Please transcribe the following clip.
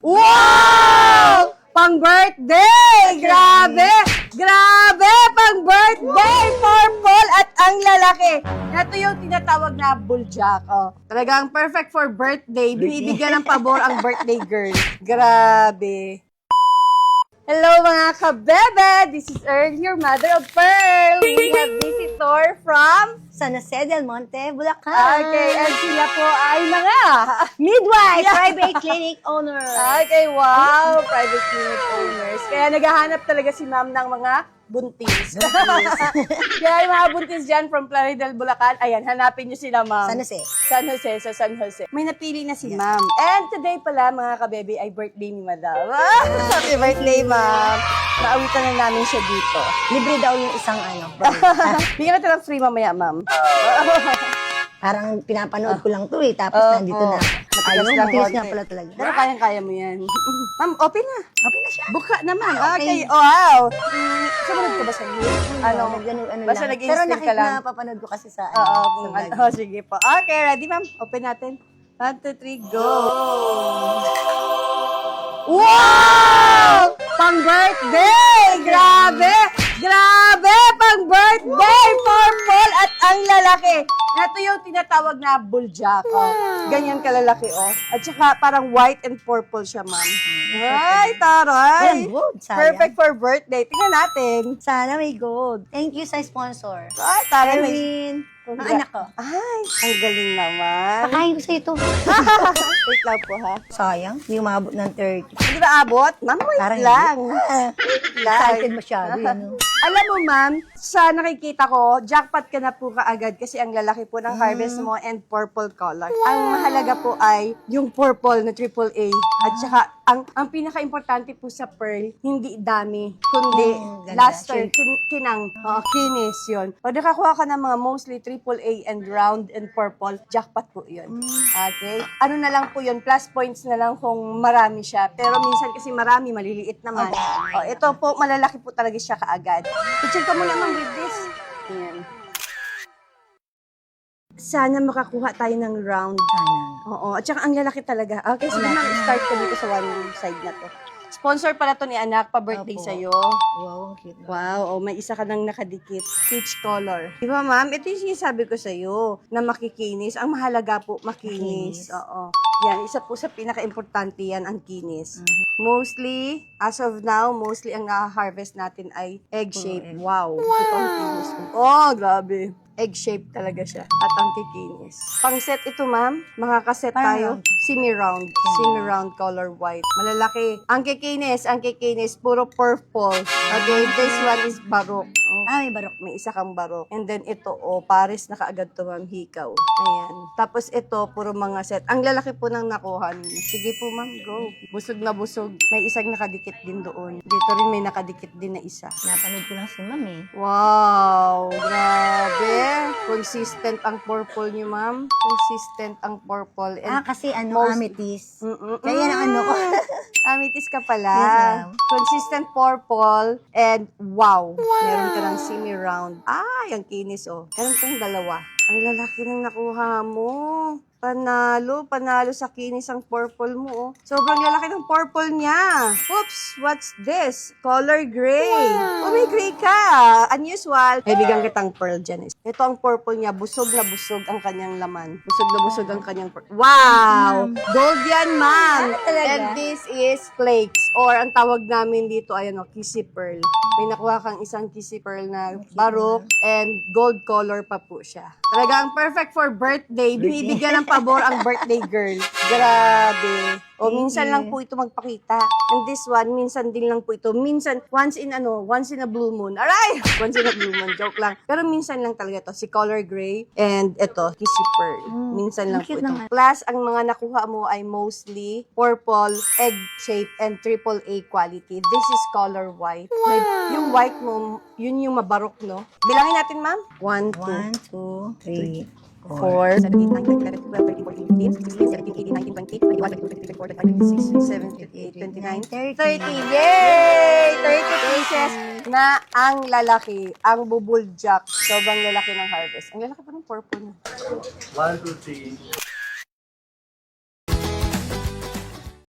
Wow! Pang birthday! Grabe! Grabe! Pang birthday! Purple at ang lalaki. Ito yung tinatawag na buljak. Oh. Talagang perfect for birthday. Binibigyan ng pabor ang birthday girl. Grabe. Hello mga kabebe! This is Earl, your mother of pearl. We have visitor from San Jose del Monte, Bulacan. Okay, and sila po ay mga Midwife, Yeah. private clinic owner. Okay, wow! Private clinic owners. Kaya naghahanap talaga si ma'am ng mga buntis. Kaya yung mga buntis dyan from Plaridel, Bulacan, ayan, hanapin nyo sila, ma'am. San Jose. San Jose, sa San Jose. May napili na si ma'am. And today pala, mga kabebe, ay birthday ni madam. Happy birthday, ma'am. Naawitan na namin siya dito. Libre daw yung isang Bigyan natin ng free mamaya, ma'am. Parang pinapanood ko lang to eh. Tapos nandito na. Matigas lang Matigas konti. nga pala talaga. Pero kayang-kaya mo yan. Ma'am, open na. Okay na siya. Buka naman. Okay. Okay. Oh, wow. Sumunod ka ba sa iyo? Ano? Basta Basta lang. Pero nag-instant ka lang. napapanood ko kasi sa, Oo, sa kung vlog. ano. Oh, sige po. Okay, ready, ma'am? Open natin. 1, 2, 3, go! Wow! Pang birthday! Grabe! Grabe! Pang birthday! Purple at ang lalaki. Ito yung tinatawag na buljak. Oh. Ganyan kalalaki, oh. At saka parang white and purple siya, ma'am. Ay, taray! Ayan, gold. Sayang. Perfect for birthday. Tingnan natin. Sana may gold. Thank you sa sponsor. Ay, taray. May... Erwin. Ang anak ko. Ay, ang galing naman. Pakain ko sa ito. Wait lang po, ha? Sayang. Hindi umabot ng 30. Hindi ba abot? Ma'am, wait Parang lang. Excited masyado. Yan, no? Alam mo, ma'am, sa nakikita ko, jackpot ka na po kaagad kasi ang lalaki po ng harvest mo and purple color. Ang mahalaga po ay yung purple na AAA. At saka, ang pinaka-importante po sa pearl, hindi dami, kundi ganda. luster, kinang, kinis yun. O nakakuha ka ng mga mostly AAA and round and purple, jackpot po yun. Okay? Ano na lang po yun, plus points na lang kung marami siya. Pero minsan kasi marami, maliliit naman. O, ito po, malalaki po talaga siya kaagad. Picture ka muna naman with this. Ayan. Sana makakuha tayo ng round. Sana. Oo, at saka ang lalaki talaga. Okay, sige ma'am, start ka dito sa one side na to. Sponsor pala to ni anak, pa-birthday Opo. sa'yo. Wow, ang cute. Wow, oh, may isa ka nang nakadikit. Peach color. Di ba, ma'am? Ito yung sinasabi ko sa'yo, na makikinis. Ang mahalaga po, makinis. Makinis. Oo. Yan, isa po sa pinaka-importante yan, ang kinis. Mostly, as of now, mostly ang na-harvest natin ay egg shape. Wow. Ito ang kinis. Oh, grabe. Egg shape talaga siya. At ang kikinis. Pang set ito, ma'am. Makakaset tayo. Parang Semi-round. Semi-round color white. Malalaki. Ang kikinis, puro purple. Okay, this one is barok. Oh, May barok. may isa kang barok. And then ito, pares na kaagad to, ma'am, hikaw. Ayan. Tapos ito, puro mga set. Ang lalaki po ng nakuha niyo. Sige po, ma'am, go. Busog na busog. May isang nakadikit din doon. Dito rin may nakadikit din na isa. Napanood ko lang si ma'am eh. Wow! Grabe! Consistent ang purple niyo, ma'am. Consistent ang purple. And Kasi most- amethyst. Mm-mm. Kaya ang ano ko. Amethyst ka pala. Yes, ma'am. Consistent purple and wow. Meron ka ng semi-round. Ay, ang kinis, oh. Meron kang dalawa. Ang lalaki ng nakuha mo. Panalo sa kinis ang purple mo, oh. Sobrang lalaki ng purple niya. Oops, what's this? Color gray. Oh, may gray ka. Unusual. May bigyan kitang pearl dyan. Ito ang purple niya. Busog na busog ang kanyang laman. Busog na busog ang kanyang pearl. Wow! Gold yan, ma'am. talaga? And this is flakes. Or ang tawag namin dito ay kissy pearl. May nakuha kang isang kissy pearl na barok and gold color pa po siya. Talagang perfect for birthday. Binibigyan ng pabor ang birthday girl. Grabe. O minsan lang po ito magpakita. And this one, minsan din lang po ito. Minsan, once in a blue moon. Aray! Once in a blue moon. Joke lang. Pero minsan lang talaga to. Si color gray and ito, kissy pearl. Minsan lang po cute ito. naman. Plus, ang mga nakuha mo ay mostly purple, egg shape, and AAA quality. This is color white. Yung white mo, yun yung mabarok, no? Bilangin natin, ma'am. 1, 2, 1, 2, 3, 4, 17, 19, 20, 21, 22, 23, 24, 25, 26, 27, 28, 29, 30. Yay! 30 pieces na ang lalaki, ang bubuljak. Sobrang lalaki ng harvest. Ang lalaki pa ng purple. 1, 2, 3.